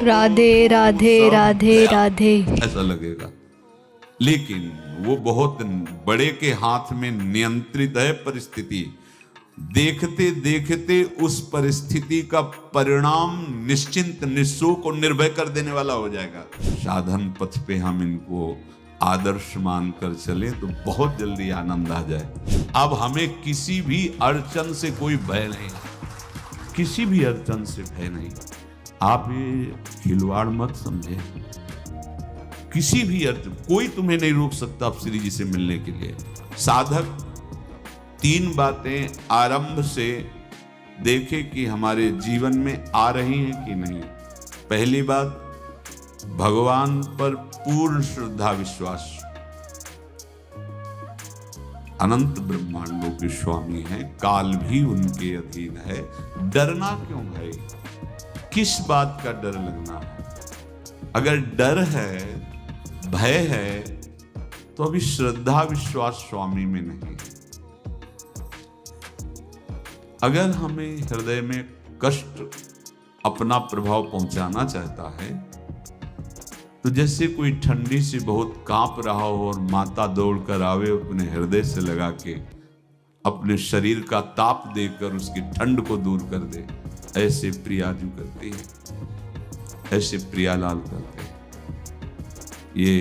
राधे राधे राधे राधे ऐसा लगेगा। लेकिन वो बहुत बड़े के हाथ में नियंत्रित है परिस्थिति। देखते देखते उस परिस्थिति का परिणाम निश्चिंत, निःशोक और निर्भय कर देने वाला हो जाएगा। साधन पथ पे हम इनको आदर्श मानकर चले तो बहुत जल्दी आनंद आ जाए। अब हमें किसी भी अड़चन से कोई भय नहीं, किसी भी अड़चन से भय नहीं। आप ये खिलवाड़ मत समझे। किसी भी अर्थ कोई तुम्हें नहीं रोक सकता आप श्री जी से मिलने के लिए। साधक तीन बातें आरंभ से देखे कि हमारे जीवन में आ रही हैं कि नहीं। पहली बात, भगवान पर पूर्ण श्रद्धा विश्वास। अनंत ब्रह्मांडों के स्वामी हैं, काल भी उनके अधीन है। डरना क्यों भाई? किस बात का डर लगना है? अगर डर है, भय है, तो अभी श्रद्धा विश्वास स्वामी में नहीं है। अगर हमें हृदय में कष्ट अपना प्रभाव पहुंचाना चाहता है तो जैसे कोई ठंडी से बहुत कांप रहा हो और माता दौड़कर आवे, अपने हृदय से लगा के अपने शरीर का ताप देकर उसकी ठंड को दूर कर दे, ऐसे प्रियाजू करती है, ऐसे प्रियालाल करते हैं। ये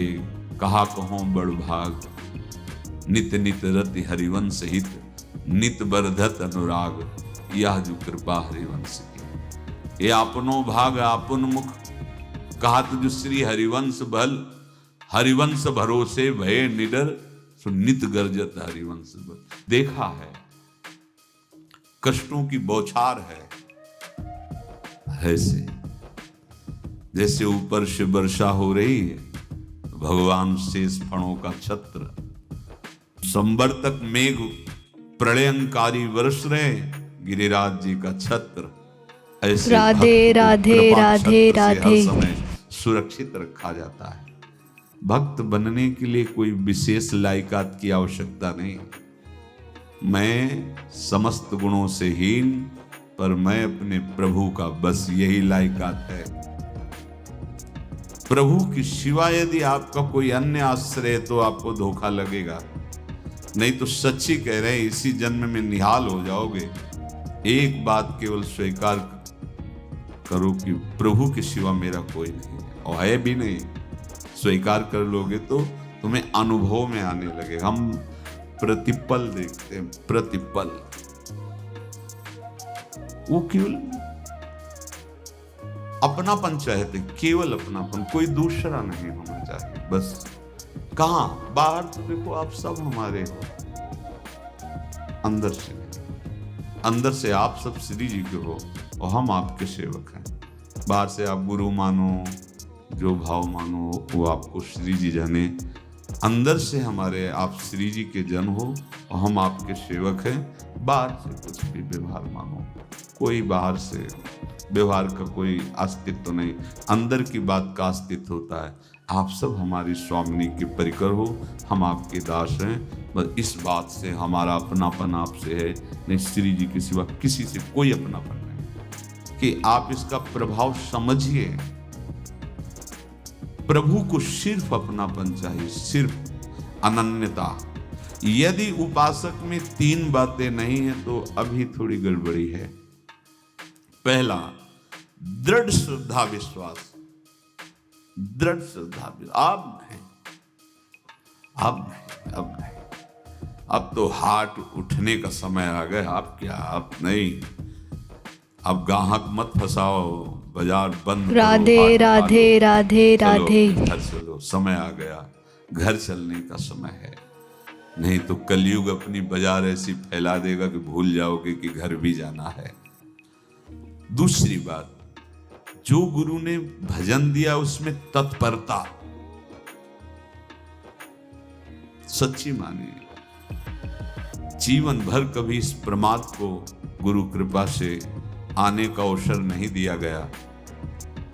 कहा कहो बड़ भाग, नित नित रति हरिवंश हित, नित बरधत अनुराग, यह जो कृपा हरिवंश की। ये अपनो भाग आपन मुख, कहत जो श्री हरिवंश भल, हरिवंश भरोसे भय निडर, सो नित गर्जत हरिवंश बल। देखा है कष्टों की बौछार है, ऐसे जैसे ऊपर से वर्षा हो रही है, भगवान शेष फणों का छत्र, संवर्तक मेघ प्रलयंकारी वर्ष रहे, गिरिराज जी का छत्र, ऐसे राधे राधे राधे राधे हर समय सुरक्षित रखा जाता है। भक्त बनने के लिए कोई विशेष लायकात की आवश्यकता नहीं। मैं समस्त गुणों से हीन, पर मैं अपने प्रभु का, बस यही लायकात है। प्रभु की सिवा यदि आपका कोई अन्य आश्रय है तो आपको धोखा लगेगा। नहीं तो सच्ची कह रहे हैं, इसी जन्म में निहाल हो जाओगे। एक बात केवल स्वीकार करो कि प्रभु के सिवा मेरा कोई नहीं है, और है भी नहीं। स्वीकार कर लोगे तो तुम्हें अनुभव में आने लगे। हम प्रतिपल देखते हैं, प्रतिपल। वो केवल अपनापन चाहते, केवल अपनापन, कोई दूसरा नहीं होना चाहिए। बस कहां बाहर तो देखो आप सब हमारे हो, अंदर से नहीं। अंदर से आप सब श्री जी के हो और हम आपके सेवक हैं। बाहर से आप गुरु मानो, जो भाव मानो, वो आपको श्री जी जाने। अंदर से हमारे आप श्री जी के जन हो और हम आपके सेवक हैं। बाहर से कुछ भी व्यवहार मानो, कोई बाहर से व्यवहार का कोई अस्तित्व नहीं, अंदर की बात का अस्तित्व होता है। आप सब हमारी स्वामिनी के परिकर हो, हम आपके दास हैं। बस इस बात से हमारा अपनापन आपसे है, नहीं श्री जी के सिवा किसी से कोई अपनापन नहीं। कि आप इसका प्रभाव समझिए। प्रभु को सिर्फ अपनापन चाहिए, सिर्फ अनन्यता। यदि उपासक में तीन बातें नहीं है तो अभी थोड़ी गड़बड़ी है। पहला, दृढ़ श्रद्धा विश्वास। दृढ़ श्रद्धा, अब नहीं, अब नहीं, अब नहीं। अब तो हाथ उठने का समय आ गया। अब क्या, अब नहीं। अब गाहक मत फंसाओ, बाजार बंद करो, राधे राधे राधे राधे। घर चलो, समय आ गया, घर चलने का समय है। नहीं तो कलयुग अपनी बाजार ऐसी फैला देगा कि भूल जाओगे कि घर भी जाना है। दूसरी बात, जो गुरु ने भजन दिया उसमें तत्परता, सच्ची मानिए। जीवन भर कभी इस प्रमाद को गुरु कृपा से आने का अवसर नहीं दिया गया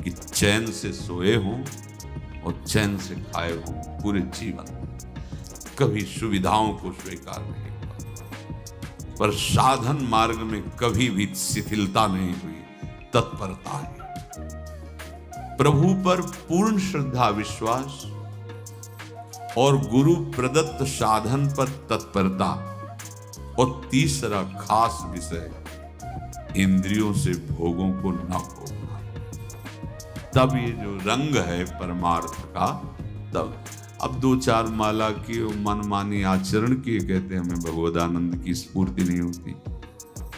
कि चैन से सोए हों और चैन से खाए हों। पूरे जीवन कभी सुविधाओं को स्वीकार नहीं हुआ, पर साधन मार्ग में कभी भी शिथिलता नहीं हुई, तत्परता है। प्रभु पर पूर्ण श्रद्धा विश्वास और गुरु प्रदत्त साधन पर तत्परता, और तीसरा खास विषय इंद्रियों से भोगों को न भोगना। तब ये जो रंग है परमार्थ का, तब अब 2-4 माला की मनमानी आचरण किए कहते हैं हमें भगवदानंद की स्फूर्ति नहीं होती।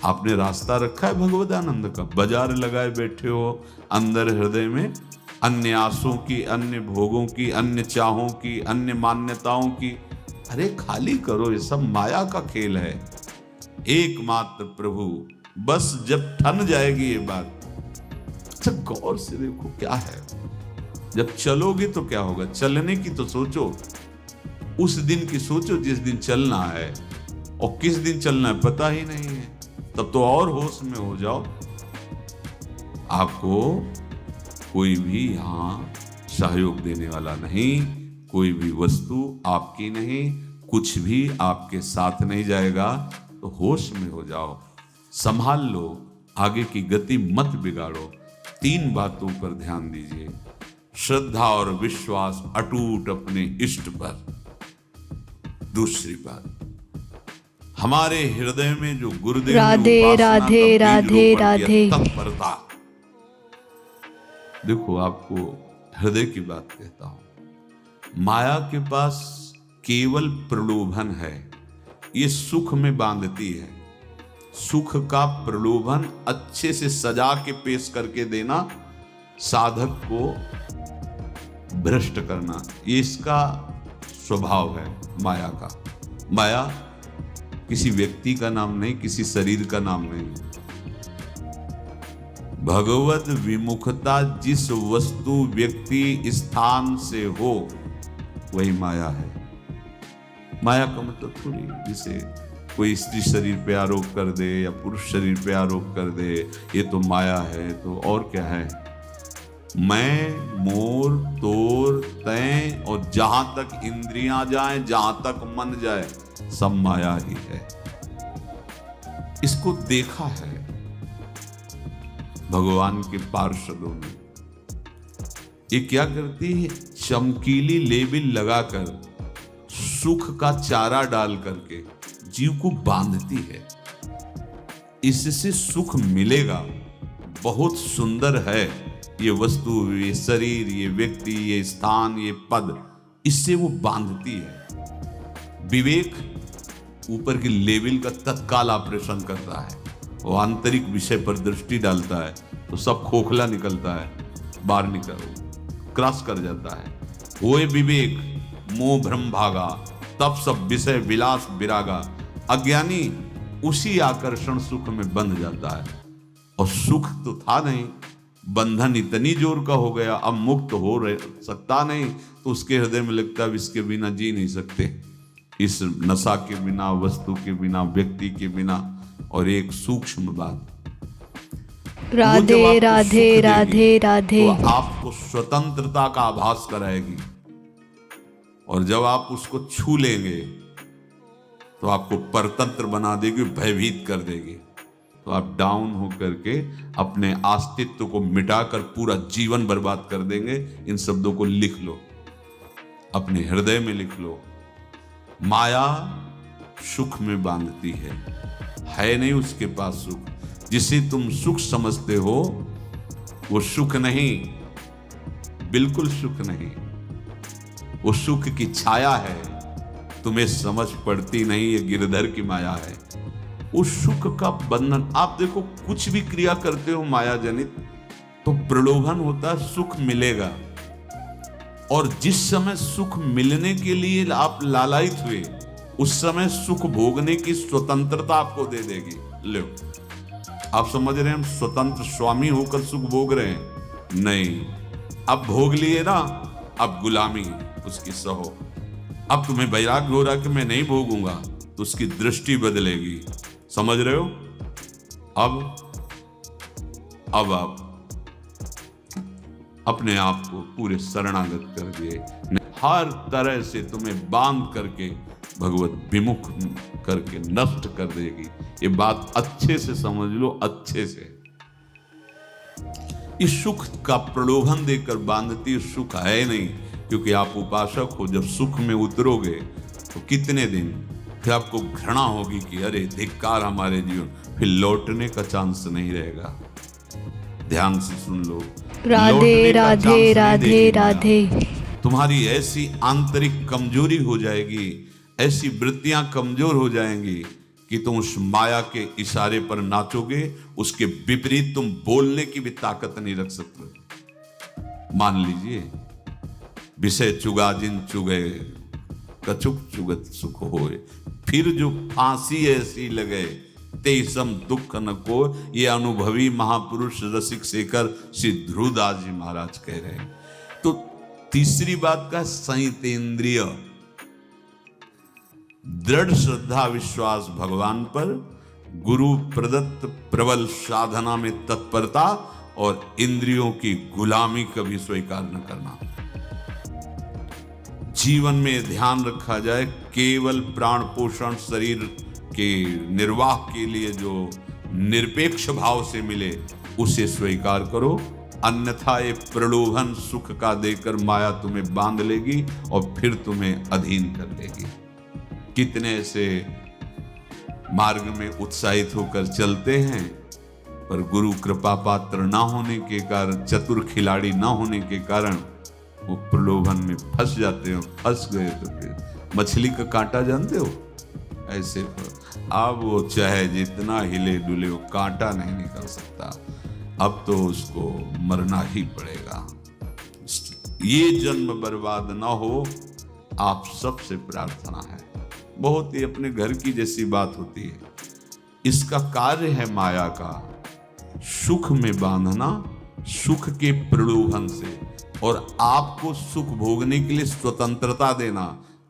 आपने रास्ता रखा है भगवदानंद का, बाजार लगाए बैठे हो अंदर हृदय में अन्य आसों की, अन्य भोगों की, अन्य चाहों की, अन्य मान्यताओं की। अरे खाली करो, ये सब माया का खेल है। एकमात्र प्रभु, बस जब ठन जाएगी ये बात। अच्छा गौर से देखो क्या है, जब चलोगे तो क्या होगा, चलने की तो सोचो, उस दिन की सोचो जिस दिन चलना है, और किस दिन चलना है पता ही नहीं है, तब तो और होश में हो जाओ। आपको कोई भी यहां सहयोग देने वाला नहीं, कोई भी वस्तु आपकी नहीं, कुछ भी आपके साथ नहीं जाएगा, तो होश में हो जाओ, संभाल लो, आगे की गति मत बिगाड़ो। 3 बातों पर ध्यान दीजिए, श्रद्धा और विश्वास अटूट अपने इष्ट पर। दूसरी बात, हमारे हृदय में जो गुरुदेव राधे राधे राधे राधे तत्परता। देखो आपको हृदय की बात कहता हूं, माया के पास केवल प्रलोभन है, ये सुख में बांधती है। सुख का प्रलोभन अच्छे से सजा के पेश करके देना, साधक को भ्रष्ट करना, ये इसका स्वभाव है माया का। माया किसी व्यक्ति का नाम नहीं, किसी शरीर का नाम नहीं। भगवत विमुखता जिस वस्तु व्यक्ति स्थान से हो वही माया है। माया का मतलब थोड़ी जिसे कोई स्त्री शरीर पे आरोप कर दे या पुरुष शरीर पे आरोप कर दे ये तो माया है, तो और क्या है। मैं, मोर, तोर, तय और जहां तक इंद्रियां जाएं, जहां तक मन जाए, सब माया ही है। इसको देखा है भगवान के पार्षदों ने। ये क्या करती है, चमकीली लेबिल लगाकर सुख का चारा डाल करके जीव को बांधती है। इससे सुख मिलेगा, बहुत सुंदर है ये वस्तु, ये शरीर, ये व्यक्ति, ये स्थान, ये पद, इससे वो बांधती है। विवेक ऊपर की लेवल का तत्काल ऑपरेशन करता है, वो आंतरिक विषय पर दृष्टि डालता है तो सब खोखला निकलता है, बाहर निकल क्रॉस कर जाता है। वो विवेक, मोह भ्रम भागा, तब सब विषय विलास विरागा। अज्ञानी उसी आकर्षण सुख में बंध जाता है, और सुख तो था नहीं, बंधन इतनी जोर का हो गया, अब मुक्त हो सकता नहीं, तो उसके हृदय में लगता है इसके बिना जी नहीं सकते, इस नशा के बिना, वस्तु के बिना, व्यक्ति के बिना। और एक सूक्ष्म बात, राधे राधे राधे राधे, तो आपको स्वतंत्रता का आभास कराएगी, और जब आप उसको छू लेंगे तो आपको परतंत्र बना देगी, भयभीत कर देगी। तो आप डाउन होकर के अपने अस्तित्व को मिटाकर पूरा जीवन बर्बाद कर देंगे। इन शब्दों को लिख लो, अपने हृदय में लिख लो। माया सुख में बांधती है नहीं उसके पास सुख। जिसे तुम सुख समझते हो वो सुख नहीं, बिल्कुल सुख नहीं, वो सुख की छाया है, तुम्हें समझ पड़ती नहीं, ये गिरधर की माया है। उस सुख का बंधन, आप देखो कुछ भी क्रिया करते हो माया जनित, तो प्रलोभन होता है सुख मिलेगा, और जिस समय सुख मिलने के लिए आप लालायित हुए उस समय सुख भोगने की स्वतंत्रता आपको दे देगी। लो, आप समझ रहे हैं हम स्वतंत्र स्वामी होकर सुख भोग रहे हैं? नहीं, अब भोग लिए ना, अब गुलामी उसकी सहो। अब तुम्हें वैराग्य हो रहा कि मैं नहीं भोगूंगा, तो उसकी दृष्टि बदलेगी। समझ रहे हो? अब आप अपने आप को पूरे शरणागत कर दिए, हर तरह से तुम्हें बांध करके भगवत विमुख करके नष्ट कर देगी। ये बात अच्छे से समझ लो, अच्छे से। इस सुख का प्रलोभन देकर बांधती सुख है नहीं, क्योंकि आप उपासक हो। जब सुख में उतरोगे तो कितने दिन फिर आपको घृणा होगी कि अरे धिक्कार हमारे जीवन, फिर लौटने का चांस नहीं रहेगा। ध्यान से सुन लो, राधे लौटने का राधे चांस नहीं राधे देगी माया। राधे। तुम्हारी ऐसी आंतरिक कमजोरी हो जाएगी, ऐसी वृत्तियां कमजोर हो जाएंगी कि तुम उस माया के इशारे पर नाचोगे, उसके विपरीत तुम बोलने की भी ताकत नहीं रख सकते। मान लीजिए, विषय चुगा जिन चुगे, कछुक चुगत सुख होए, फिर जो फांसी ऐसी लगे तेसम दुख न को। ये अनुभवी महापुरुष रसिक शेखर श्री ध्रुवदास जी महाराज कह रहे हैं। तो तीसरी बात का संयतेंद्रिय, दृढ़ श्रद्धा विश्वास भगवान पर, गुरु प्रदत्त प्रबल साधना में तत्परता और इंद्रियों की गुलामी कभी स्वीकार न करना। जीवन में ध्यान रखा जाए, केवल प्राण पोषण शरीर के निर्वाह के लिए जो निरपेक्ष भाव से मिले उसे स्वीकार करो, अन्यथा ये प्रलोभन सुख का देकर माया तुम्हें बांध लेगी और फिर तुम्हें अधीन कर लेगी। कितने ऐसे मार्ग में उत्साहित होकर चलते हैं, पर गुरु कृपा पात्र ना होने के कारण, चतुर खिलाड़ी ना होने के कारण वो प्रलोभन में फंस जाते हो। फंस गए तो फिर मछली का कांटा जानते हो, ऐसे अब वो चाहे जितना हिले डुले वो कांटा नहीं निकल सकता, अब तो उसको मरना ही पड़ेगा। ये जन्म बर्बाद ना हो, आप सबसे प्रार्थना है। बहुत ही अपने घर की जैसी बात होती है। इसका कार्य है माया का सुख में बांधना, सुख के प्रलोभन से, और आपको सुख भोगने के लिए स्वतंत्रता देना।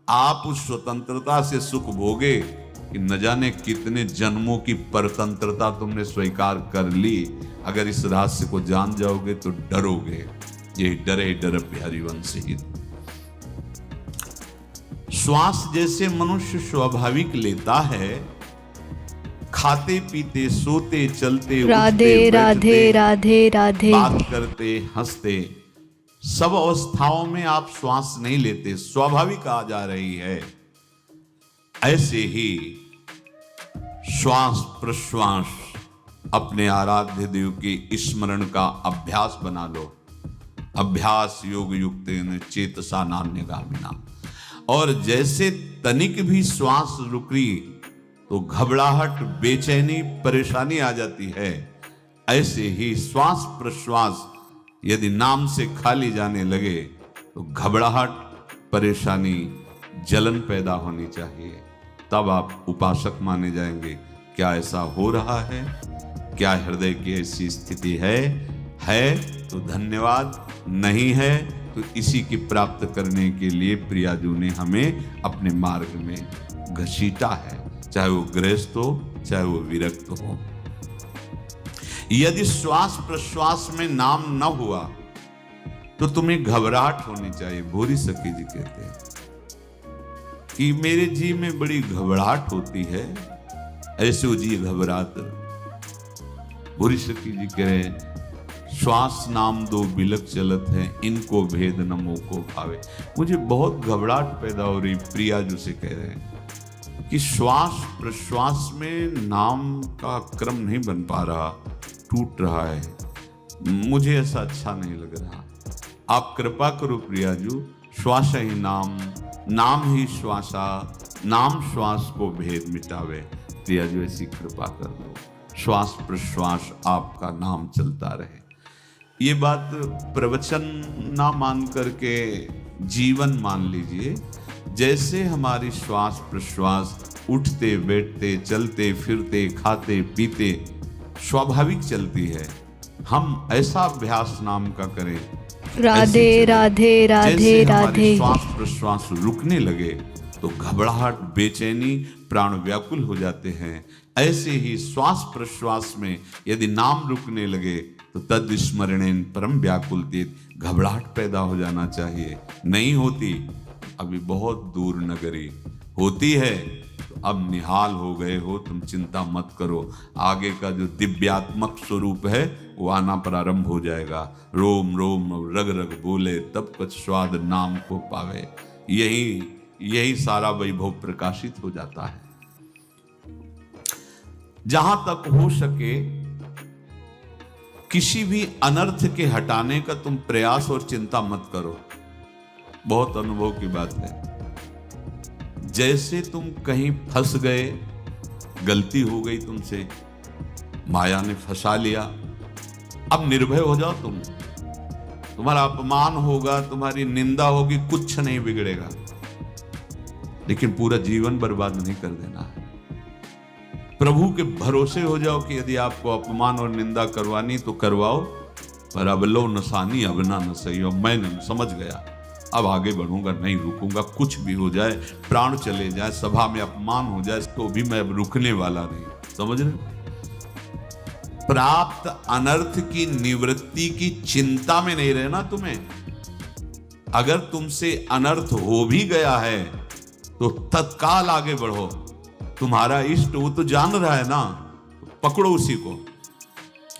आप उस स्वतंत्रता से सुख भोगे कि न जाने कितने जन्मों की परतंत्रता तुमने स्वीकार कर ली। अगर इस रहस्य को जान जाओगे तो डरोगे। ये डरे डर बिहारी वंश ही। श्वास जैसे मनुष्य स्वाभाविक लेता है, खाते पीते सोते चलते राधे उठते राधे बैठते, राधे राधे। बात करते हंसते, सब अवस्थाओं में आप श्वास नहीं लेते, स्वाभाविक आ जा रही है। ऐसे ही श्वास प्रश्वास अपने आराध्य देव के स्मरण का अभ्यास बना लो। अभ्यास योग युक्तेन चेतसा नान्यगामिना। और जैसे तनिक भी श्वास रुकी तो घबराहट, बेचैनी, परेशानी आ जाती है, ऐसे ही श्वास प्रश्वास यदि नाम से खाली जाने लगे तो घबराहट, परेशानी, जलन पैदा होनी चाहिए। तब आप उपासक माने जाएंगे। क्या ऐसा हो रहा है? क्या हृदय की ऐसी स्थिति है तो धन्यवाद, नहीं है तो इसी की प्राप्त करने के लिए प्रियाजू ने हमें अपने मार्ग में घसीटा है, चाहे वो गृहस्थ हो चाहे वो विरक्त हो। यदि श्वास प्रश्वास में नाम न हुआ तो तुम्हें घबराहट होनी चाहिए। भूरी सखी जी कहते हैं कि मेरे जी में बड़ी घबराहट होती है, ऐसे हो जी घबरात। भूरी सखी जी कह रहे श्वास नाम दो बिलक चलत है, इनको भेद न मोह को भावे। मुझे बहुत घबराहट पैदा हो रही, प्रिया जो से कह रहे हैं कि श्वास प्रश्वास में नाम का क्रम नहीं बन पा रहा, टूट रहा है, मुझे ऐसा अच्छा नहीं लग रहा। आप कृपा करो प्रियाजू, श्वास ही नाम, नाम ही श्वासा, नाम श्वास को भेद मिटावे। प्रियाजू ऐसी कृपा कर दो, श्वास प्रश्वास आपका नाम चलता रहे। ये बात प्रवचन ना मान करके जीवन मान लीजिए। जैसे हमारी श्वास प्रश्वास उठते बैठते चलते फिरते खाते पीते स्वाभाविक चलती है, हम ऐसा अभ्यास नाम का करें। राधे राधे राधे जैसे हमारी राधे। श्वास प्रश्वास रुकने लगे तो घबराहट, बेचैनी, प्राण व्याकुल हो जाते हैं। ऐसे ही श्वास प्रश्वास में यदि नाम रुकने लगे तो तद स्मरणेन परम व्याकुल तेज, घबराहट पैदा हो जाना चाहिए। नहीं होती, अभी बहुत दूर नगरी, होती है तो अब निहाल हो गए हो, तुम चिंता मत करो। आगे का जो दिव्यात्मक स्वरूप है वो आना प्रारंभ हो जाएगा। रोम रोम रग रग बोले, तब कुछ स्वाद नाम को पावे। यही सारा वैभव प्रकाशित हो जाता है। जहां तक हो सके किसी भी अनर्थ के हटाने का तुम प्रयास और चिंता मत करो। बहुत अनुभव की बात है। जैसे तुम कहीं फंस गए, गलती हो गई तुमसे, माया ने फंसा लिया, अब निर्भय हो जाओ। तुम्हारा अपमान होगा, तुम्हारी निंदा होगी, कुछ नहीं बिगड़ेगा, लेकिन पूरा जीवन बर्बाद नहीं कर देना है। प्रभु के भरोसे हो जाओ कि यदि आपको अपमान और निंदा करवानी तो करवाओ, पर अब लो नसानी अब ना न सही हो। मैं समझ गया, अब आगे बढ़ूंगा, नहीं रुकूंगा। कुछ भी हो जाए, प्राण चले जाए, सभा में अपमान हो जाए, तो भी मैं अब रुकने वाला नहीं। समझ रहे? प्राप्त अनर्थ की निवृत्ति की चिंता में नहीं रहना तुम्हें। अगर तुमसे अनर्थ हो भी गया है तो तत्काल आगे बढ़ो। तुम्हारा इष्ट वो तो जान रहा है ना, पकड़ो उसी को।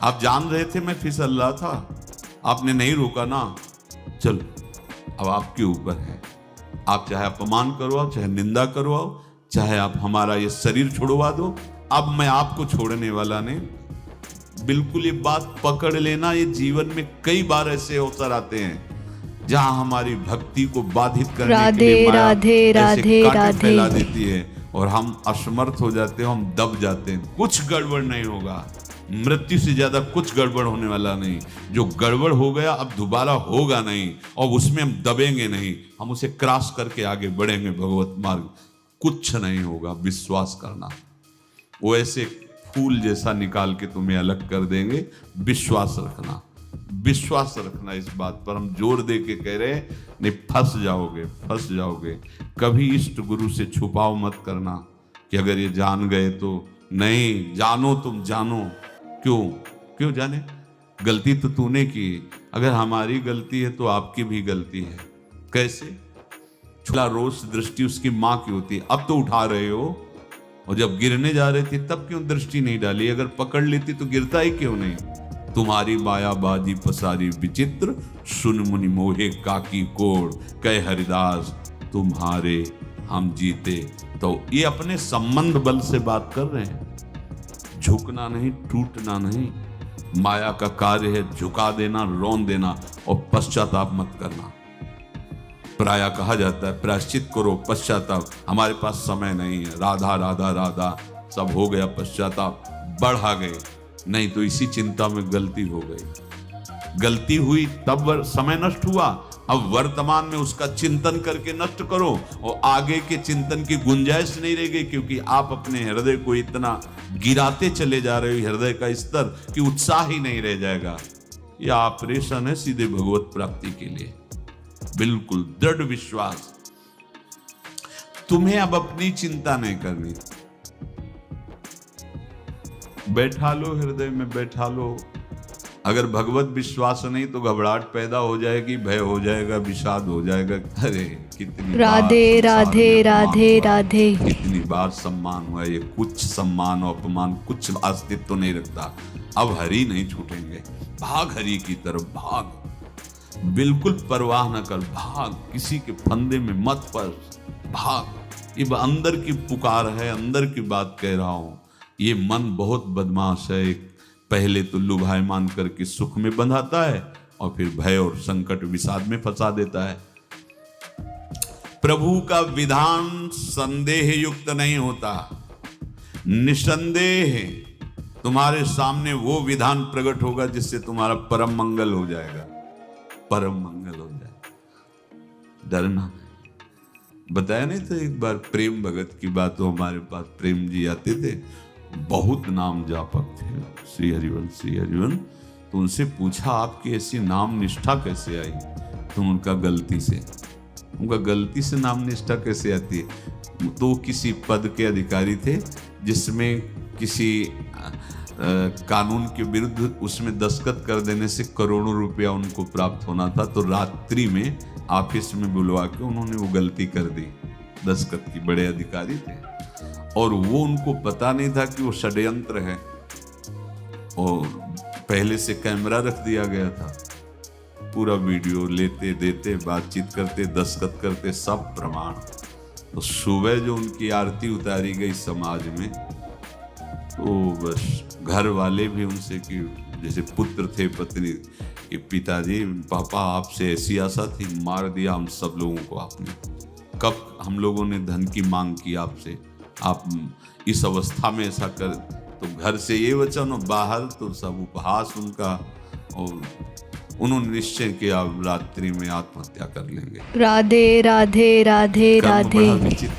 आप जान रहे थे मैं फिसल रहा था, आपने नहीं रोका ना, चलो अब आपके ऊपर है। आप चाहे अपमान करवाओ, चाहे निंदा करवाओ, चाहे आप हमारा ये शरीर छुड़वा दो, अब मैं आपको छोड़ने वाला नहीं। बिल्कुल ये बात पकड़ लेना। ये जीवन में कई बार ऐसे अवसर आते हैं जहां हमारी भक्ति को बाधित करने के लिए माया ऐसे कांटे फैला देती है और हम असमर्थ हो जाते हैं, हम दब जाते हैं। कुछ गड़बड़ नहीं होगा, मृत्यु से ज्यादा कुछ गड़बड़ होने वाला नहीं। जो गड़बड़ हो गया अब दोबारा होगा नहीं, और उसमें हम दबेंगे नहीं, हम उसे क्रॉस करके आगे बढ़ेंगे भगवत मार्ग। कुछ नहीं होगा, विश्वास करना। वो ऐसे फूल जैसा निकाल के तुम्हें अलग कर देंगे। विश्वास रखना, विश्वास रखना। इस बात पर हम जोर दे के कह रहे हैं, नहीं फंस जाओगे, फंस जाओगे। कभी इष्ट गुरु से छुपाव मत करना कि अगर ये जान गए तो। नहीं, जानो, तुम जानो। क्यों जाने? गलती तो तूने की। अगर हमारी गलती है तो आपकी भी गलती है। कैसे? छुला रोज दृष्टि उसकी मां की होती है, अब तो उठा रहे हो, और जब गिरने जा रहे थे तब क्यों दृष्टि नहीं डाली? अगर पकड़ लेती तो गिरता ही क्यों नहीं? तुम्हारी मायाबाजी पसारी विचित्र, सुन मुनि मोहे काकी कोड़, कह हरिदास तुम्हारे हम जीते। तो ये अपने संबंध बल से बात कर रहे हैं। झुकना नहीं, टूटना नहीं। माया का कार्य है झुका देना, रौन देना, और पश्चाताप मत करना। प्रायः कहा जाता है प्रायश्चित करो, पश्चाताप। हमारे पास समय नहीं है। राधा राधा राधा सब हो गया, पश्चाताप बढ़ा गए। नहीं तो इसी चिंता में गलती हो गई। गलती हुई तब समय नष्ट हुआ, अब वर्तमान में उसका चिंतन करके नष्ट करो, और आगे के चिंतन की गुंजाइश नहीं रह गई, क्योंकि आप अपने हृदय को इतना गिराते चले जा रहे हो, हृदय का स्तर, कि उत्साह ही नहीं रह जाएगा। यह ऑपरेशन है सीधे भगवत प्राप्ति के लिए। बिल्कुल दृढ़ विश्वास। तुम्हें अब अपनी चिंता नहीं करनी। बैठा लो, हृदय में बैठा लो। अगर भगवत विश्वास नहीं तो घबराहट पैदा हो जाएगी, भय हो जाएगा, विषाद हो जाएगा। अरे कितनी राधे राधे राधे राधे, कितनी बार सम्मान हुआ। ये कुछ सम्मान और अपमान कुछ अस्तित्व तो नहीं रखता। अब हरि नहीं छूटेंगे। भाग हरि की तरफ, भाग। बिल्कुल परवाह न कर, भाग। किसी के फंदे में मत फंस, भाग। ये अंदर की पुकार है, अंदर की बात कह रहा हूं। ये मन बहुत बदमाश है। पहले तो लुभायमान करके सुख में बंधाता है, और फिर भय और संकट विषाद में फंसा देता है। प्रभु का विधान संदेह युक्त नहीं होता। निसंदेह तुम्हारे सामने वो विधान प्रकट होगा जिससे तुम्हारा परम मंगल हो जाएगा, परम मंगल हो जाएगा। डरना। बताया नहीं था एक बार प्रेम भगत की बात। तो हमारे पास प्रेम जी आते थे, बहुत नाम जापक थे, श्री हरिवंश। तो उनसे पूछा आपकी ऐसी नाम निष्ठा कैसे आई? तो उनका गलती से नाम निष्ठा कैसे आती है? तो किसी पद के अधिकारी थे जिसमें किसी कानून के विरुद्ध उसमें दस्तखत कर देने से करोड़ों रुपया उनको प्राप्त होना था। तो रात्रि में ऑफिस में बुलवा के उन्होंने वो गलती कर दी। दस्तखत की, बड़े अधिकारी थे। और वो उनको पता नहीं था कि वो षड्यंत्र है, और पहले से कैमरा रख दिया गया था, पूरा वीडियो लेते देते, बातचीत करते, दस्तखत करते, सब प्रमाण। तो सुबह जो उनकी आरती उतारी गई समाज में, तो बस घर वाले भी उनसे कि जैसे पुत्र थे पत्नी कि पिताजी पापा आपसे ऐसी आशा थी, मार दिया हम सब लोगों को आपने, कब हम लोगों ने धन की मांग की आपसे, आप इस अवस्था में ऐसा कर। तो घर से ये वचन और बाहर तो सब उपहास उनका, और उन्होंने निश्चय किया अब रात्रि में आत्महत्या कर लेंगे। राधे राधे राधे कर्म बड़ा राधे। विचित्र